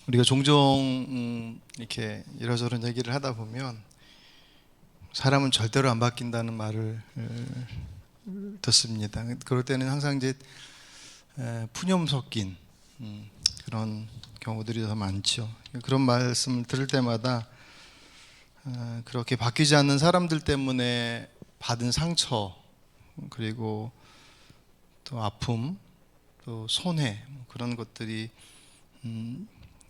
우리가 종종 이렇게 이러저런 얘기를 하다 보면 사람은 절대로 안 바뀐다는 말을 듣습니다. 그럴 때는 항상 이제 푸념 섞인 그런 경우들이 더 많죠. 그런 말씀을 들을 때마다 그렇게 바뀌지 않는 사람들 때문에 받은 상처, 그리고 또 아픔, 또 손해, 그런 것들이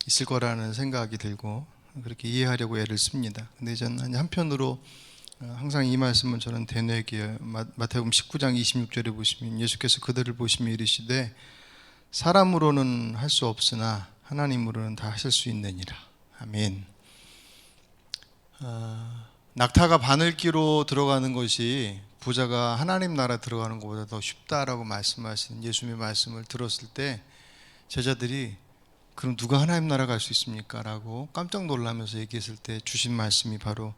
있을 거라는 생각이 들고 그렇게 이해하려고 애를 씁니다. 근데 저는 한편으로 항상 이 말씀을 저는 되뇌기에 마태복음 19장 26절에 보시면 예수께서 그들을 보시며 이르시되 사람으로는 할 수 없으나 하나님으로는 다 하실 수 있느니라. 아멘. 낙타가 바늘기로 들어가는 것이 부자가 하나님 나라 들어가는 것보다 더 쉽다라고 말씀하신 예수님의 말씀을 들었을 때 제자들이 그럼 누가 하나님 나라 갈 수 있습니까? 라고 깜짝 놀라면서 얘기했을 때 주신 말씀이 바로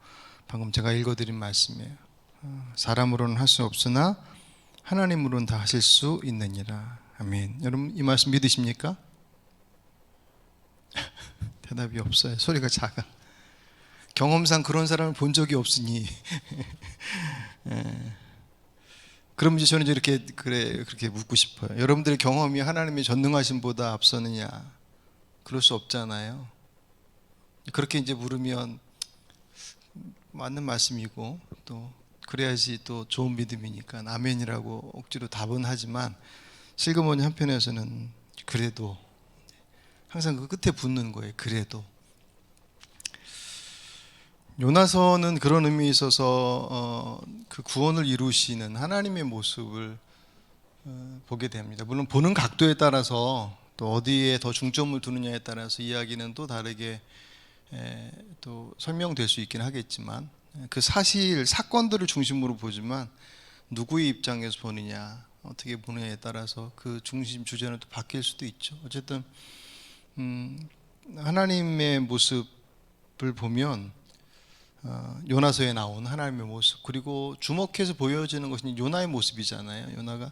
방금 제가 읽어드린 말씀이에요. 사람으로는 할 수 없으나 하나님으로는 다 하실 수 있느니라. 아멘. 여러분 이 말씀 믿으십니까? 대답이 없어요. 소리가 작아. 경험상 그런 사람을 본 적이 없으니 그럼 이제 저는 이렇게 그렇게 묻고 싶어요. 여러분들의 경험이 하나님의 전능하심보다 앞서느냐? 그럴 수 없잖아요. 그렇게 이제 물으면 맞는 말씀이고 또 그래야지 또 좋은 믿음이니까 아멘이라고 억지로 답은 하지만 슬그머니 한편에서는 그래도 항상 그 끝에 붙는 거예요. 그래도 요나서는 그런 의미에 있어서 그 구원을 이루시는 하나님의 모습을 보게 됩니다. 물론 보는 각도에 따라서 또 어디에 더 중점을 두느냐에 따라서 이야기는 또 다르게 또 설명될 수 있긴 하겠지만 그 사실 사건들을 중심으로 보지만 누구의 입장에서 보느냐 어떻게 보느냐에 따라서 그 중심 주제는 또 바뀔 수도 있죠. 어쨌든 하나님의 모습을 보면 요나서에 나온 하나님의 모습, 그리고 주목해서 보여지는 것은 요나의 모습이잖아요. 요나가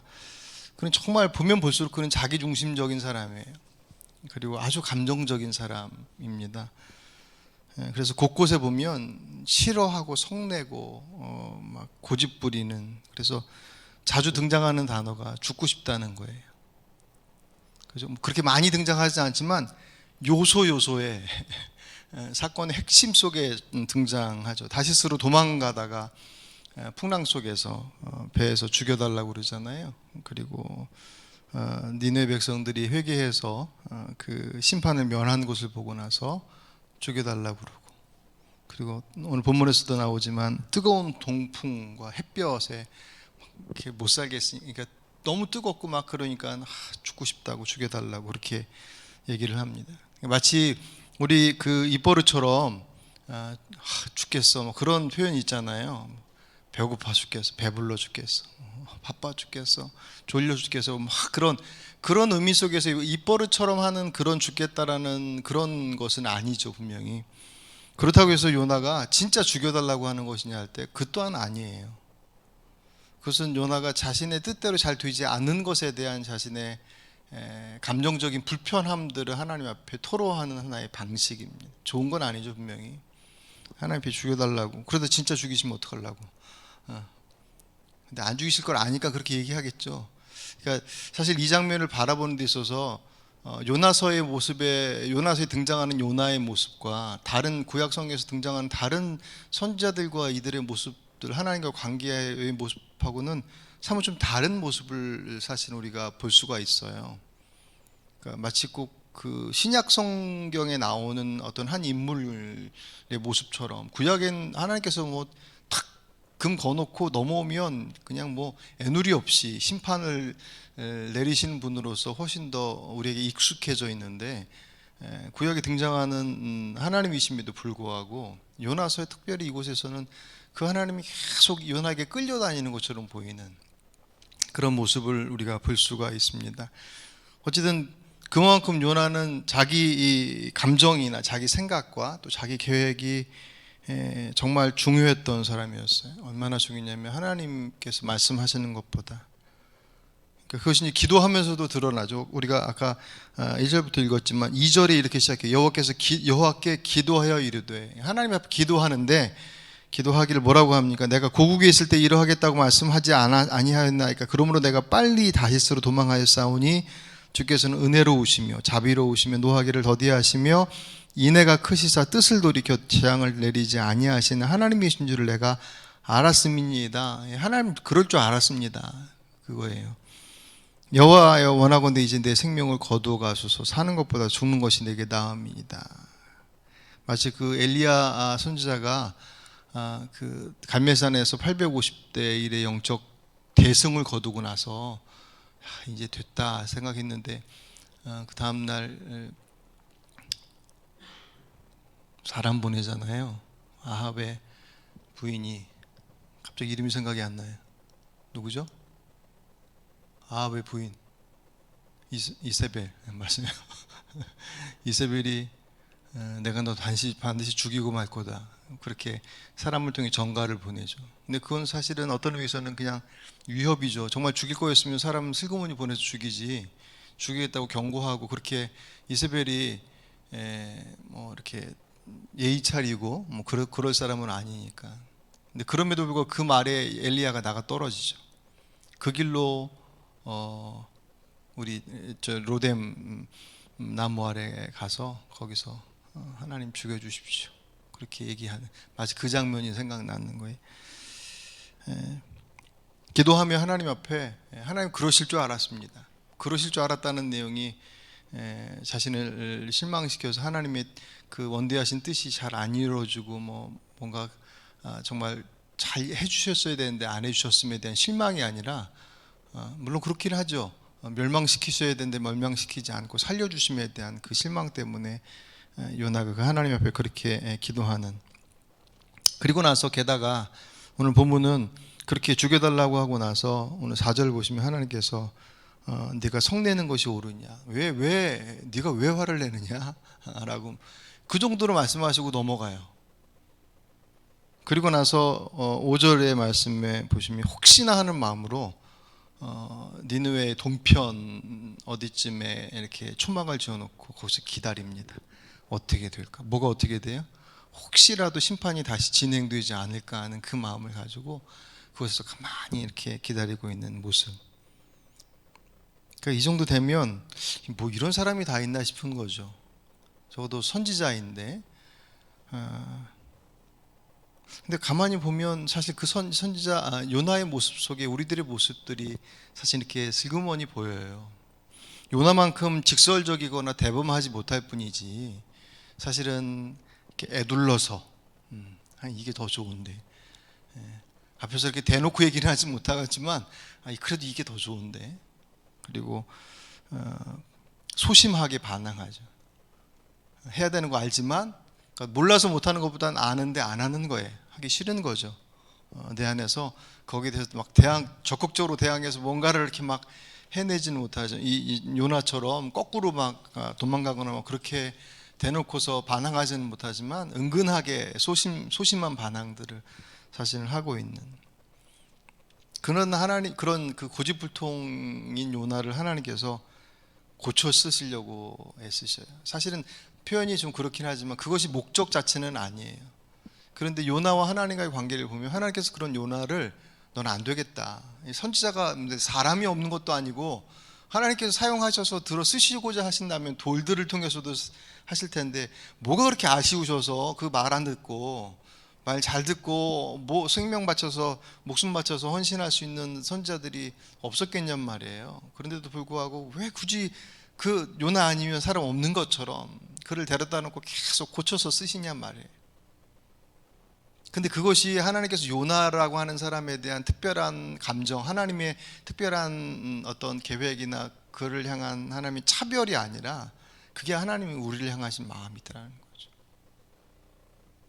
그는 정말 보면 볼수록 그는 자기중심적인 사람이에요. 그리고 아주 감정적인 사람입니다. 그래서 곳곳에 보면 싫어하고 성내고 막 고집부리는, 그래서 자주 등장하는 단어가 죽고 싶다는 거예요. 그래서 그렇게 많이 등장하지 않지만 요소요소에 사건의 핵심 속에 등장하죠. 다시스로 도망가다가 풍랑 속에서 배에서 죽여달라고 그러잖아요. 그리고 니네 백성들이 회개해서 그 심판을 면한 것을 보고 나서 죽여달라고 그러고, 그리고 오늘 본문에서도 나오지만 뜨거운 동풍과 햇볕에 이렇게 못 살겠으니까, 그러니까 너무 뜨겁고 막 그러니까 죽고 싶다고 죽여달라고 그렇게 얘기를 합니다. 마치 우리 그 입버릇처럼 죽겠어 뭐 그런 표현이 있잖아요. 배고파 죽겠어, 배불러 죽겠어, 바빠 죽겠어, 졸려 죽겠어, 막 그런 의미 속에서 입버릇처럼 하는 그런 죽겠다라는 그런 것은 아니죠, 분명히. 그렇다고 해서 요나가 진짜 죽여달라고 하는 것이냐 할 때 그 또한 아니에요. 그것은 요나가 자신의 뜻대로 잘 되지 않는 것에 대한 자신의 감정적인 불편함들을 하나님 앞에 토로하는 하나의 방식입니다. 좋은 건 아니죠, 분명히. 하나님 앞에 죽여달라고. 그러다 진짜 죽이시면 어떡하려고. 근데 안 죽이실 걸 아니까 그렇게 얘기하겠죠. 그러니까 사실 이 장면을 바라보는 데 있어서 요나서의 모습에, 요나서에 등장하는 요나의 모습과 다른 구약성에서 등장하는 다른 선지자들과 이들의 모습들, 하나님과 관계의 모습하고는 사뭇 좀 다른 모습을 사실 우리가 볼 수가 있어요. 그러니까 마치 꼭 그 신약 성경에 나오는 어떤 한 인물의 모습처럼 구약엔 하나님께서 뭐 탁 금 거놓고 넘어오면 그냥 뭐 애누리 없이 심판을 내리시는 분으로서 훨씬 더 우리에게 익숙해져 있는데, 구약에 등장하는 하나님이심에도 불구하고 요나서의 특별히 이곳에서는 그 하나님이 계속 요나에게 끌려다니는 것처럼 보이는 그런 모습을 우리가 볼 수가 있습니다. 어쨌든 그만큼 요나는 자기 감정이나 자기 생각과 또 자기 계획이 정말 중요했던 사람이었어요. 얼마나 중요했냐면 하나님께서 말씀하시는 것보다 그것이 이제 기도하면서도 드러나죠. 우리가 아까 1절부터 읽었지만 2절에 이렇게 시작해요. 여호와께 기도하여 이르되, 하나님 앞에 기도하는데 기도하기를 뭐라고 합니까? 내가 고국에 있을 때 이러하겠다고 말씀하지 아니하였나이까. 그러므로 내가 빨리 다시스로 도망하였사오니 주께서는 은혜로우시며 자비로우시며 노하기를 더디하시며 인애가 크시사 뜻을 돌이켜 재앙을 내리지 아니하시는 하나님이신 줄을 내가 알았음이니이다. 하나님 그럴 줄 알았습니다. 그거예요. 여호와여 원하건대 이제 내 생명을 거두어 가소서. 사는 것보다 죽는 것이 내게 나음이니이다. 마치 그 엘리야 선지자가 그 갈멜산에서 850대 1의 영적 대승을 거두고 나서 이제 됐다 생각했는데 그 다음날 사람 보내잖아요. 아합의 부인이, 갑자기 이름이 생각이 안 나요. 누구죠? 아합의 부인 이세벨. 맞아요. 이세벨이 내가 너 반드시 죽이고 말 거다, 그렇게 사람을 통해 전가를 보내죠. 근데 그건 사실은 어떤 의미에서는 그냥 위협이죠. 정말 죽일 거였으면 사람 슬그머니 보내서 죽이지, 죽이겠다고 경고하고, 그렇게 이세벨이 뭐 이렇게 예의 차리고 뭐 그럴 사람은 아니니까. 근데 그럼에도 불구하고 그 말에 엘리야가 나가 떨어지죠. 그 길로 우리 저 로뎀 나무 아래 가서 거기서 하나님 죽여주십시오, 그렇게 얘기하는, 마치 그 장면이 생각나는 거예요. 기도하며 하나님 앞에, 하나님 그러실 줄 알았습니다. 그러실 줄 알았다는 내용이 자신을 실망시켜서 하나님의 그 원대하신 뜻이 잘 안 이루어지고 뭔가 정말 잘 해주셨어야 되는데 안 해주셨음에 대한 실망이 아니라, 물론 그렇긴 하죠. 멸망시키셔야 되는데 멸망시키지 않고 살려주심에 대한 그 실망 때문에 요나가 그 하나님 앞에 그렇게 기도하는. 그리고 나서 게다가 오늘 본문은 그렇게 죽여달라고 하고 나서 오늘 4절 보시면 하나님께서 네가 성내는 것이 옳으냐, 네가 왜 화를 내느냐 라고 그 정도로 말씀하시고 넘어가요. 그리고 나서 5절의 말씀에 보시면 혹시나 하는 마음으로 니느웨의 동편 어디쯤에 이렇게 초막을 지어놓고 거기서 기다립니다. 어떻게 될까? 뭐가 어떻게 돼요? 혹시라도 심판이 다시 진행되지 않을까 하는 그 마음을 가지고 그곳에서 가만히 이렇게 기다리고 있는 모습. 그러니까 이 정도 되면 뭐 이런 사람이 다 있나 싶은 거죠. 적어도 선지자인데. 근데 가만히 보면 사실 그 선지자 요나의 모습 속에 우리들의 모습들이 사실 이렇게 슬그머니 보여요. 요나만큼 직설적이거나 대범하지 못할 뿐이지 사실은 이렇게 애둘러서 이게 더 좋은데, 앞에서 이렇게 대놓고 얘기는 하지 못하지만 그래도 이게 더 좋은데, 그리고 소심하게 반항하죠. 해야 되는 거 알지만, 그러니까 몰라서 못하는 것보다는 아는데 안 하는 거예요. 하기 싫은 거죠. 내 안에서 거기에 대해서 막 적극적으로 대항해서 뭔가를 이렇게 막 해내지는 못하죠. 이 요나처럼 거꾸로 막 도망가거나 막 그렇게 대놓고서 반항하지는 못하지만 은근하게 소심한 반항들을 사실은 하고 있는, 그런 그 고집불통인 요나를 하나님께서 고쳐 쓰시려고 애쓰셔요. 사실은 표현이 좀 그렇긴 하지만 그것이 목적 자체는 아니에요. 그런데 요나와 하나님과의 관계를 보면 하나님께서 그런 요나를 넌 안 되겠다, 선지자가 사람이 없는 것도 아니고 하나님께서 사용하셔서 들어 쓰시고자 하신다면 돌들을 통해서도 하실 텐데 뭐가 그렇게 아쉬우셔서 그 말 안 듣고, 말 잘 듣고 뭐 생명 바쳐서 목숨 바쳐서 헌신할 수 있는 선지자들이 없었겠냔 말이에요. 그런데도 불구하고 왜 굳이 그 요나 아니면 사람 없는 것처럼 그를 데려다 놓고 계속 고쳐서 쓰시냔 말이에요. 근데 그것이 하나님께서 요나라고 하는 사람에 대한 특별한 감정, 하나님의 특별한 어떤 계획이나 그를 향한 하나님의 차별이 아니라 그게 하나님이 우리를 향하신 마음이더라는 거죠.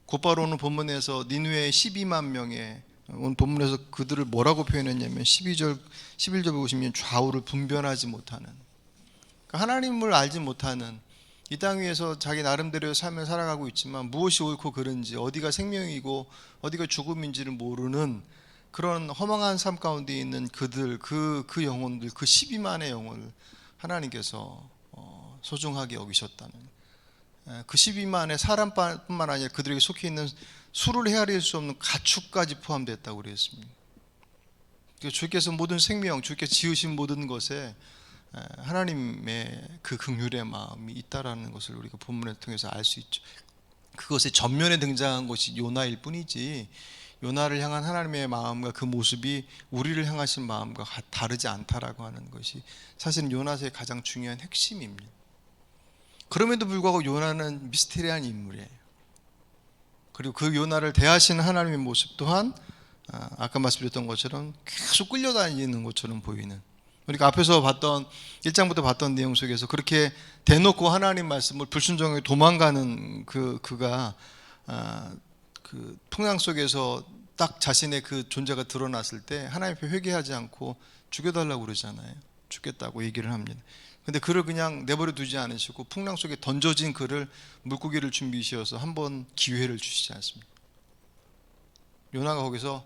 곧바로는 본문에서 니느웨의 12만 명의, 오늘 본문에서 그들을 뭐라고 표현했냐면 11절 보시면 좌우를 분별하지 못하는, 그러니까 하나님을 알지 못하는, 이 땅 위에서 자기 나름대로의 삶을 살아가고 있지만 무엇이 옳고 그른지, 어디가 생명이고 어디가 죽음인지를 모르는 그런 허망한 삶 가운데 있는 그들, 그 영혼들, 그 12만의 영혼을 하나님께서 소중하게 여기셨다는, 그 12만의 사람뿐만 아니라 그들에게 속해 있는 수를 헤아릴 수 없는 가축까지 포함됐다고 그랬습니다. 주께서 모든 생명, 주께서 지으신 모든 것에 하나님의 그 긍휼의 마음이 있다라는 것을 우리가 본문을 통해서 알 수 있죠. 그것의 전면에 등장한 것이 요나일 뿐이지, 요나를 향한 하나님의 마음과 그 모습이 우리를 향하신 마음과 다르지 않다라고 하는 것이 사실은 요나서의 가장 중요한 핵심입니다. 그럼에도 불구하고 요나는 미스테리한 인물이에요. 그리고 그 요나를 대하시는 하나님의 모습 또한 아까 말씀드렸던 것처럼 계속 끌려다니는 것처럼 보이는, 우리가 앞에서 봤던 1장부터 봤던 내용 속에서 그렇게 대놓고 하나님 말씀을 불순종하게 도망가는 그가 그 풍랑 속에서 딱 자신의 그 존재가 드러났을 때 하나님 앞에 회개하지 않고 죽여달라고 그러잖아요. 죽겠다고 얘기를 합니다. 근데 그를 그냥 내버려 두지 않으시고 풍랑 속에 던져진 그를 물고기를 준비시어서 한번 기회를 주시지 않습니까? 요나가 거기서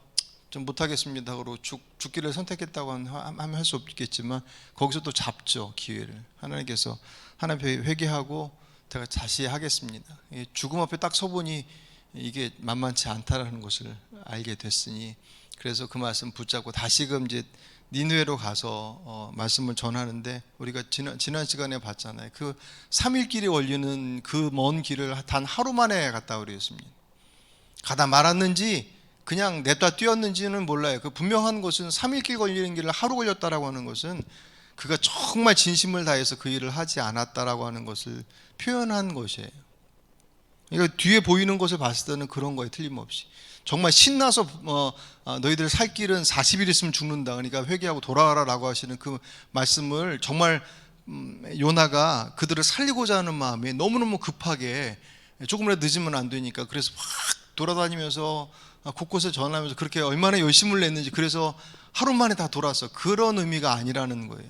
좀 못하겠습니다 그러고 죽기를 선택했다고 하면 할 수 없겠지만 거기서 또 잡죠, 기회를. 하나님께서 하나님 앞에 회개하고 제가 다시 하겠습니다. 죽음 앞에 딱 서보니 이게 만만치 않다라는 것을 알게 됐으니, 그래서 그 말씀 붙잡고 다시금 이제 니느웨로 가서 말씀을 전하는데, 우리가 지난 시간에 봤잖아요. 그 3일 길이 걸리는 그 먼 길을 단 하루 만에 갔다 그랬습니다. 가다 말았는지 그냥 냅다 뛰었는지는 몰라요. 그 분명한 것은 3일 길 걸리는 길을 하루 걸렸다라고 하는 것은 그가 정말 진심을 다해서 그 일을 하지 않았다라고 하는 것을 표현한 것이에요. 그러니까 뒤에 보이는 것을 봤을 때는 그런 거에 틀림없이 정말 신나서 너희들 살 길은 40일 있으면 죽는다, 그러니까 회개하고 돌아와라라고 하시는 그 말씀을 정말 요나가 그들을 살리고자 하는 마음에 너무너무 급하게, 조금이라도 늦으면 안 되니까 그래서 확 돌아다니면서 곳곳에 전하면서 그렇게 얼마나 열심을 냈는지, 그래서 하루 만에 다 돌아서, 그런 의미가 아니라는 거예요.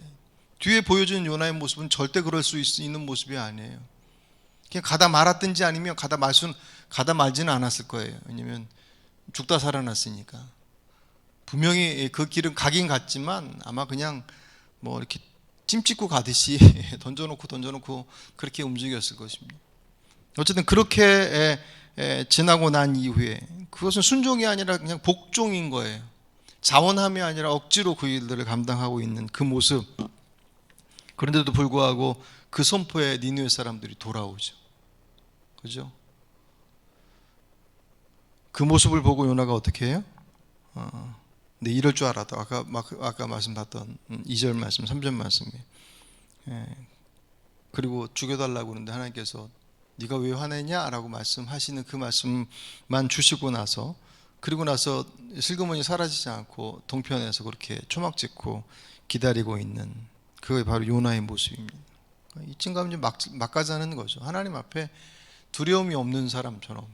뒤에 보여주는 요나의 모습은 절대 그럴 수 있는 모습이 아니에요. 그냥 가다 말았든지 아니면 가다 말지는 않았을 거예요. 왜냐면 죽다 살아났으니까. 분명히 그 길은 가긴 갔지만 아마 그냥 뭐 이렇게 찜 찍고 가듯이 던져놓고 그렇게 움직였을 것입니다. 어쨌든 그렇게 지나고 난 이후에 그것은 순종이 아니라 그냥 복종인 거예요. 자원함이 아니라 억지로 그 일들을 감당하고 있는 그 모습. 그런데도 불구하고 그 선포에 니느웨 사람들이 돌아오죠. 그죠? 그 모습을 보고 요나가 어떻게 해요? 네, 이럴 줄 알았다. 아까 말씀봤던 2절 말씀, 3절 말씀에. 그리고 죽여달라고 그러는데 하나님께서 네가 왜 화내냐? 라고 말씀하시는 그 말씀만 주시고 나서, 그리고 나서 슬그머니 사라지지 않고 동편에서 그렇게 초막 찍고 기다리고 있는, 그게 바로 요나의 모습입니다. 이쯤 가면 막 가자는 거죠. 하나님 앞에 두려움이 없는 사람처럼.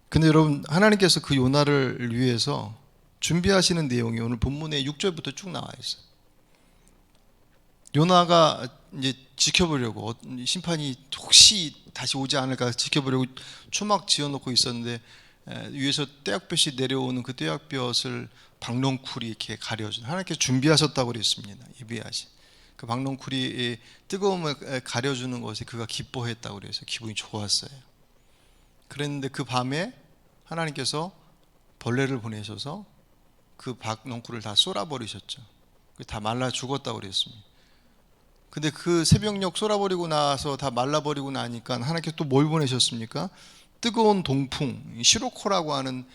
근데 여러분, 하나님께서 그 요나를 위해서 준비하시는 내용이 오늘 본문의 6절부터 쭉 나와 있어요. 요나가 이제 지켜보려고, 심판이 혹시 다시 오지 않을까 지켜보려고 초막 지어놓고 있었는데, 위에서 떼약볕이 내려오는 그 떼약볕을 박농쿨이 이렇게 가려준, 하나님께서 준비하셨다고 그랬습니다. 예비하신 그 박농쿨이 뜨거움을 가려주는 것에 그가 기뻐했다고 그래서 기분이 좋았어요. 그랬는데 그 밤에 하나님께서 벌레를 보내셔서 그 박농쿨을 다 쏟아버리셨죠. 다 말라 죽었다고 그랬습니다. 근데 그 새벽녘 쏟아버리고 나서 다 말라버리고 나니까 하나님께서 또 뭘 보내셨습니까? 뜨거운 동풍, 시로코라고 하는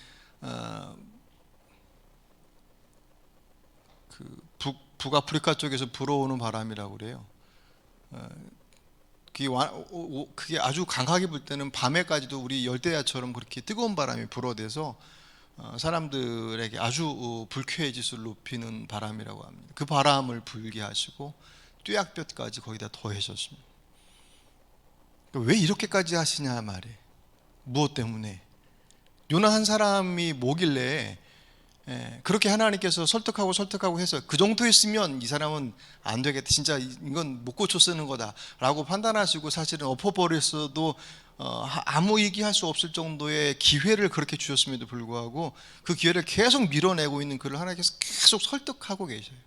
그 북아프리카 쪽에서 불어오는 바람이라고 그래요. 그게 아주 강하게 불 때는 밤에까지도 우리 열대야처럼 그렇게 뜨거운 바람이 불어대서 사람들에게 아주 불쾌의 지수를 높이는 바람이라고 합니다. 그 바람을 불게 하시고 뙤약볕까지 거기다 더해셨습니다. 왜 이렇게까지 하시냐 말이에요. 무엇 때문에? 요나 한 사람이 뭐길래 그렇게 하나님께서 설득하고 해서 그 정도 했으면 이 사람은 안 되겠다, 진짜 이건 못 고쳐 쓰는 거다라고 판단하시고 사실은 엎어버렸어도 아무 얘기할 수 없을 정도의 기회를 그렇게 주셨음에도 불구하고 그 기회를 계속 밀어내고 있는 그를 하나님께서 계속 설득하고 계셔요.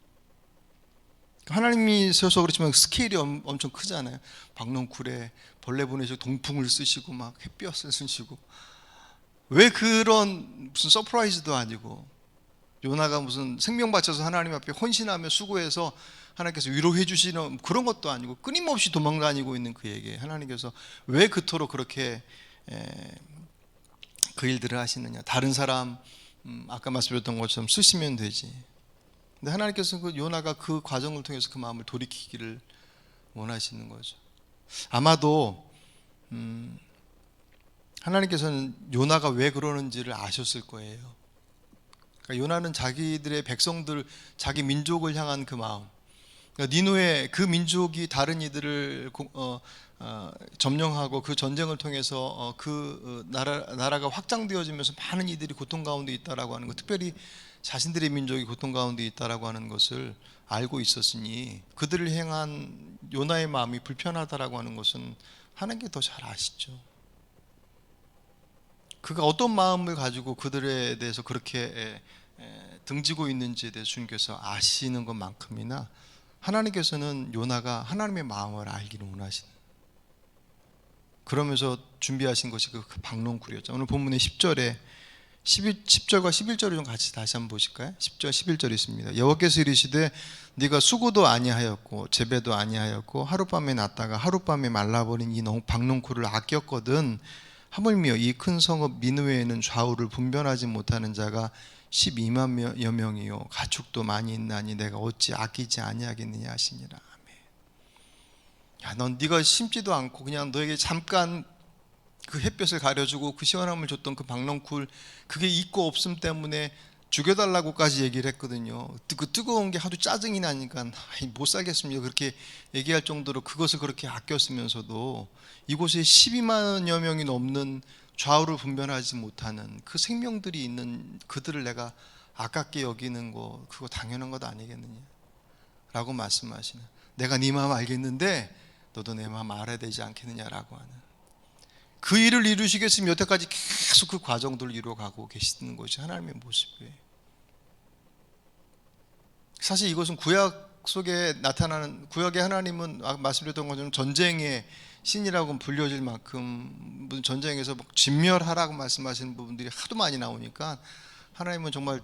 하나님이 세워서 그렇지만 스케일이 엄청 크잖아요. 박농쿨에 벌레 보내시고 동풍을 쓰시고 막 햇볕을 쓰시고, 왜 그런 무슨 서프라이즈도 아니고 요나가 무슨 생명 바쳐서 하나님 앞에 헌신하며 수고해서 하나님께서 위로해 주시는 그런 것도 아니고 끊임없이 도망다니고 있는 그에게 하나님께서 왜 그토록 그렇게 그 일들을 하시느냐. 다른 사람 아까 말씀드렸던 것처럼 쓰시면 되지. 근데 하나님께서 그 요나가 그 과정을 통해서 그 마음을 돌이키기를 원하시는 거죠. 아마도 하나님께서는 요나가 왜 그러는지를 아셨을 거예요. 그러니까 요나는 자기들의 백성들, 자기 민족을 향한 그 마음, 그러니까 니누에 그 민족이 다른 이들을 점령하고 그 전쟁을 통해서 그 나라가 확장되어지면서 많은 이들이 고통 가운데 있다라고 하는 것, 특별히 자신들의 민족이 고통 가운데 있다라고 하는 것을 알고 있었으니 그들을 향한 요나의 마음이 불편하다라고 하는 것은 하나님께 더 잘 아시죠. 그가 어떤 마음을 가지고 그들에 대해서 그렇게 등지고 있는지에 대해서 주님께서 아시는 것만큼이나 하나님께서는 요나가 하나님의 마음을 알기를 원하시는, 그러면서 준비하신 것이 그 박농쿨이었죠. 오늘 본문의 10절에 10절과 11절을 좀 같이 다시 한번 보실까요? 10절 11절 있습니다. 여호와께서 이르시되 네가 수고도 아니하였고 재배도 아니하였고 하룻밤에 났다가 하룻밤에 말라버린 이 박농쿨을 아꼈거든 하물며 이 큰 성읍 니느웨에는 좌우를 분별하지 못하는 자가 12만여 명이요 가축도 많이 있나니 내가 어찌 아끼지 아니하겠느냐 하시니라. 아멘. 야, 넌 네가 심지도 않고 그냥 너에게 잠깐 그 햇볕을 가려주고 그 시원함을 줬던 그 박농쿨, 그게 있고 없음 때문에 죽여달라고까지 얘기를 했거든요. 그 뜨거운 게 하도 짜증이 나니까 못 살겠습니다 그렇게 얘기할 정도로 그것을 그렇게 아꼈으면서도 이곳에 12만여 명이 넘는 좌우를 분별하지 못하는 그 생명들이 있는 그들을 내가 아깝게 여기는 거, 그거 당연한 것 아니겠느냐 라고 말씀하시는, 내가 네 마음 알겠는데 너도 내 마음 알아야 되지 않겠느냐라고 하는, 그 일을 이루시겠으면 여태까지 계속 그 과정들을 이루어가고 계시는 것이 하나님의 모습이에요. 사실 이것은 구약 속에 나타나는, 구약의 하나님은 말씀드렸던 것처럼 전쟁의 신이라고 불려질 만큼 무슨 전쟁에서 막 진멸하라고 말씀하시는 부분들이 하도 많이 나오니까 하나님은 정말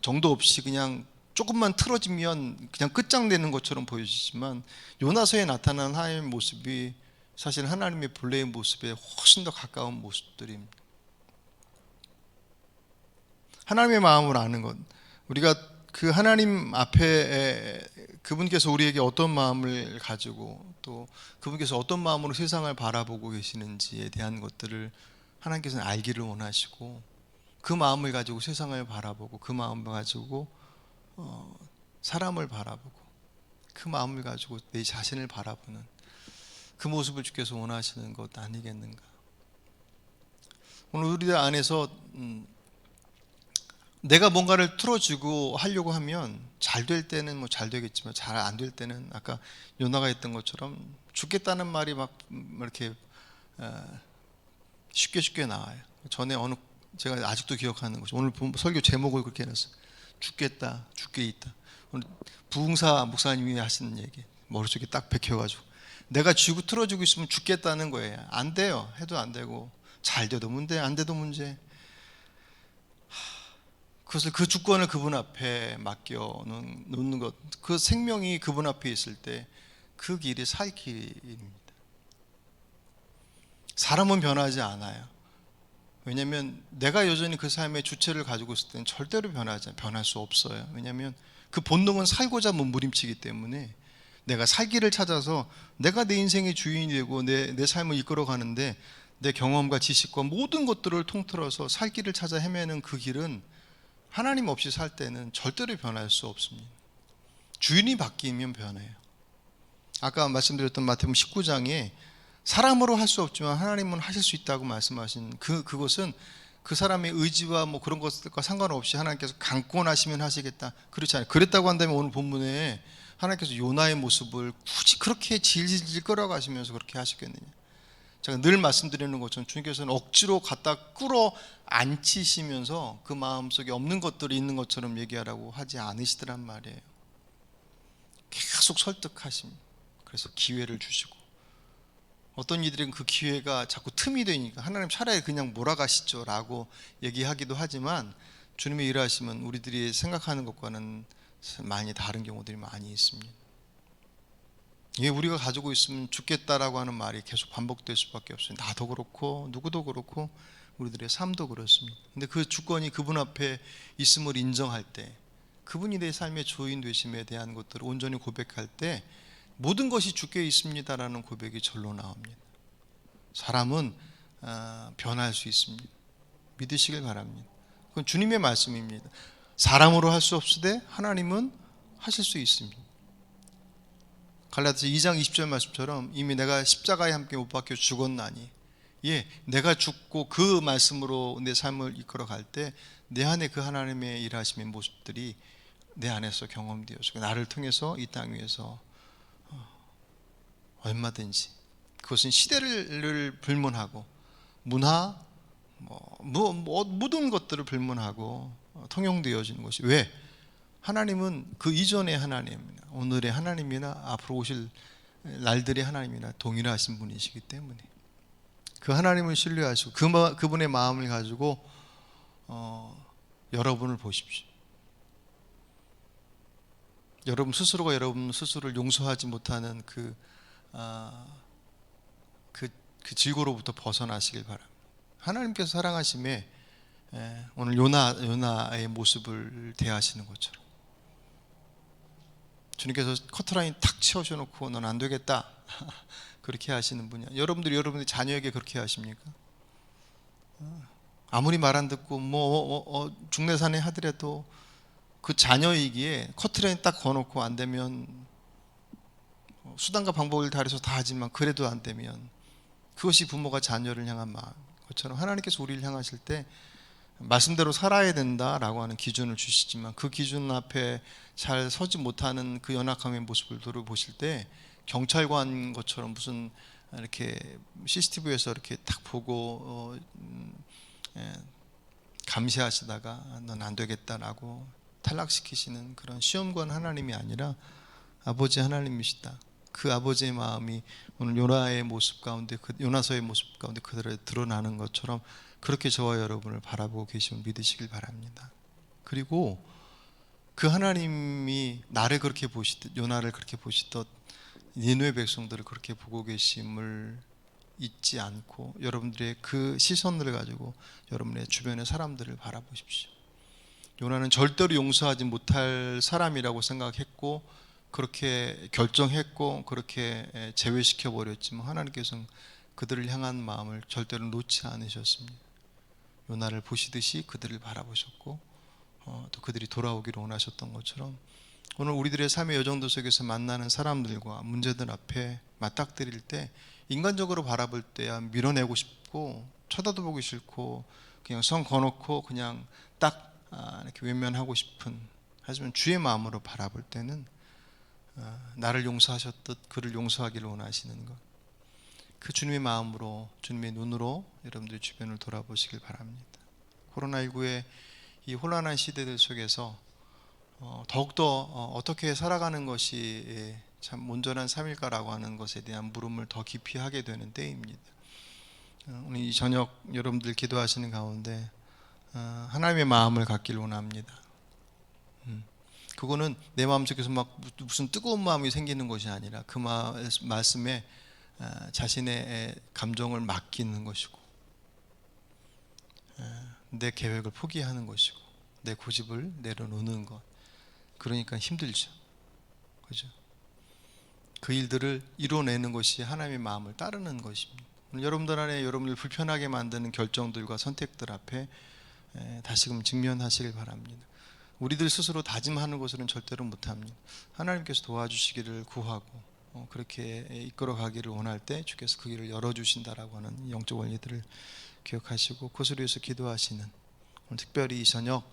정도 없이 그냥 조금만 틀어지면 그냥 끝장내는 것처럼 보여지지만 요나서에 나타나는 하나님의 모습이 사실 하나님의 본래의 모습에 훨씬 더 가까운 모습들입니다. 하나님의 마음을 아는 것, 우리가 그 하나님 앞에 그분께서 우리에게 어떤 마음을 가지고 또 그분께서 어떤 마음으로 세상을 바라보고 계시는지에 대한 것들을 하나님께서는 알기를 원하시고, 그 마음을 가지고 세상을 바라보고 그 마음을 가지고 사람을 바라보고 그 마음을 가지고 내 자신을 바라보는 그 모습을 주께서 원하시는 것 아니겠는가. 오늘 우리들 안에서 내가 뭔가를 틀어주고 하려고 하면 잘 될 때는 뭐 잘 되겠지만 잘 안 될 때는 아까 요나가 했던 것처럼 죽겠다는 말이 막 이렇게 쉽게 나와요. 전에 어느, 제가 아직도 기억하는 것이, 오늘 설교 제목을 그렇게 해놨어요. 죽겠다, 죽게 있다. 오늘 부흥사 목사님이 하시는 얘기 머릿속에 딱 bek혀가지고, 내가 쥐고 틀어주고 있으면 죽겠다는 거예요. 안 돼요. 해도 안 되고, 잘 돼도 문제, 안 돼도 문제. 그것을, 그 주권을 그분 앞에 맡겨 놓는 것, 그 생명이 그분 앞에 있을 때 그 길이 살 길입니다. 사람은 변하지 않아요. 왜냐하면 내가 여전히 그 삶의 주체를 가지고 있을 때는 절대로 변할 수 없어요. 왜냐하면 그 본능은 살고자 몸부림치기 때문에 내가 살 길을 찾아서 내가 내 인생의 주인이 되고 내 삶을 이끌어 가는데 내 경험과 지식과 모든 것들을 통틀어서 살 길을 찾아 헤매는 그 길은 하나님 없이 살 때는 절대로 변할 수 없습니다. 주인이 바뀌면 변해요. 아까 말씀드렸던 마태복음 19장에 사람으로 할 수 없지만 하나님은 하실 수 있다고 말씀하신 그것은 그 사람의 의지와 뭐 그런 것들과 상관없이 하나님께서 강권하시면 하시겠다, 그렇지 않아요. 그랬다고 한다면 오늘 본문에 하나님께서 요나의 모습을 굳이 그렇게 질질 끌어가시면서 그렇게 하셨겠느냐. 제가 늘 말씀드리는 것처럼 주님께서는 억지로 갖다 끌어 앉히시면서 그 마음속에 없는 것들이 있는 것처럼 얘기하라고 하지 않으시더란 말이에요. 계속 설득하십니다. 그래서 기회를 주시고, 어떤 이들은 그 기회가 자꾸 틈이 되니까 하나님 차라리 그냥 몰아가시죠 라고 얘기하기도 하지만, 주님의 일하시면 우리들이 생각하는 것과는 많이 다른 경우들이 많이 있습니다. 이게 우리가 가지고 있으면 죽겠다라고 하는 말이 계속 반복될 수밖에 없어요. 나도 그렇고 누구도 그렇고 우리들의 삶도 그렇습니다. 근데 그 주권이 그분 앞에 있음을 인정할 때, 그분이 내 삶의 주인 되심에 대한 것들을 온전히 고백할 때 모든 것이 주께 있습니다라는 고백이 절로 나옵니다. 사람은 변할 수 있습니다. 믿으시길 바랍니다. 그건 주님의 말씀입니다. 사람으로 할 수 없으되 하나님은 하실 수 있습니다. 갈라디아서 2장 20절 말씀처럼 이미 내가 십자가에 함께 못 박혀 죽었나니, 내가 죽고 그 말씀으로 내 삶을 이끌어 갈 때 내 안에 그 하나님의 일하심의 모습들이 내 안에서 경험되어서 나를 통해서 이 땅 위에서 얼마든지, 그것은 시대를 불문하고 문화, 모든 것들을 불문하고 통용되어지는 것이, 왜? 하나님은 그 이전의 하나님이나 오늘의 하나님이나 앞으로 오실 날들의 하나님이나 동일하신 분이시기 때문에 그 하나님을 신뢰하시고 그분의 마음을 가지고 여러분을 보십시오. 여러분 스스로가 여러분 스스로를 용서하지 못하는 그 질고로부터 벗어나시길 바랍니다. 하나님께서 사랑하심에 오늘 요나의 모습을 대하시는 것처럼 주님께서 커트라인 탁 치우셔놓고 넌 안 되겠다 그렇게 하시는 분이야. 여러분들이 자녀에게 그렇게 하십니까? 아무리 말 안 듣고 중내산에 하더라도 그 자녀이기에 커트라인 딱 거놓고 안 되면 수단과 방법을 다해서 다 하지만 그래도 안 되면, 그것이 부모가 자녀를 향한 마음 것처럼 하나님께서 우리를 향하실 때 말씀대로 살아야 된다라고 하는 기준을 주시지만, 그 기준 앞에 잘 서지 못하는 그 연약함의 모습을 돌아보실 때 경찰관 것처럼 무슨 이렇게 CCTV에서 이렇게 딱 보고 감시하시다가 넌 안 되겠다라고 탈락시키시는 그런 시험관 하나님이 아니라 아버지 하나님이시다. 그 아버지의 마음이 오늘 요나의 모습 가운데, 요나서의 모습 가운데 그대로 드러나는 것처럼 그렇게 저와 여러분을 바라보고 계심을 믿으시길 바랍니다. 그리고 그 하나님이 나를 그렇게 보시듯, 요나를 그렇게 보시듯 니느웨 백성들을 그렇게 보고 계심을 잊지 않고 여러분들의 그 시선을 가지고 여러분의 주변의 사람들을 바라보십시오. 요나는 절대로 용서하지 못할 사람이라고 생각했고 그렇게 결정했고 그렇게 제외시켜 버렸지만, 하나님께서는 그들을 향한 마음을 절대로 놓지 않으셨습니다. 요나를 보시듯이 그들을 바라보셨고 또 그들이 돌아오기를 원하셨던 것처럼, 오늘 우리들의 삶의 여정도 속에서 만나는 사람들과 문제들 앞에 맞닥뜨릴 때 인간적으로 바라볼 때야 밀어내고 싶고 쳐다도 보기 싫고 그냥 성 거놓고 그냥 딱 이렇게 외면하고 싶은, 하지만 주의 마음으로 바라볼 때는 나를 용서하셨듯 그를 용서하기를 원하시는 것, 그 주님의 마음으로, 주님의 눈으로 여러분들 주변을 돌아보시길 바랍니다. 코로나19의 이 혼란한 시대들 속에서 더욱더 어떻게 살아가는 것이 참 온전한 삶일까라고 하는 것에 대한 물음을 더 깊이 하게 되는 때입니다. 오늘 이 저녁 여러분들 기도하시는 가운데 하나님의 마음을 갖기를 원합니다. 그거는 내 마음속에서 막 무슨 뜨거운 마음이 생기는 것이 아니라 그 말씀에 자신의 감정을 맡기는 것이고, 내 계획을 포기하는 것이고, 내 고집을 내려놓는 것. 그러니까 힘들죠. 그죠? 그 일들을 이뤄내는 것이 하나님의 마음을 따르는 것입니다. 여러분들 안에 여러분을 불편하게 만드는 결정들과 선택들 앞에 다시금 직면하시길 바랍니다. 우리들 스스로 다짐하는 것으로는 절대로 못합니다. 하나님께서 도와주시기를 구하고 그렇게 이끌어가기를 원할 때 주께서 그 길을 열어주신다라고 하는 영적 원리들을 기억하시고 그것을 위해서 기도하시는, 오늘 특별히 이 저녁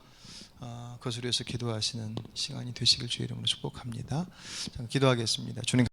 그것을 위해서 기도하시는 시간이 되시길 주의 이름으로 축복합니다. 자, 기도하겠습니다. 주님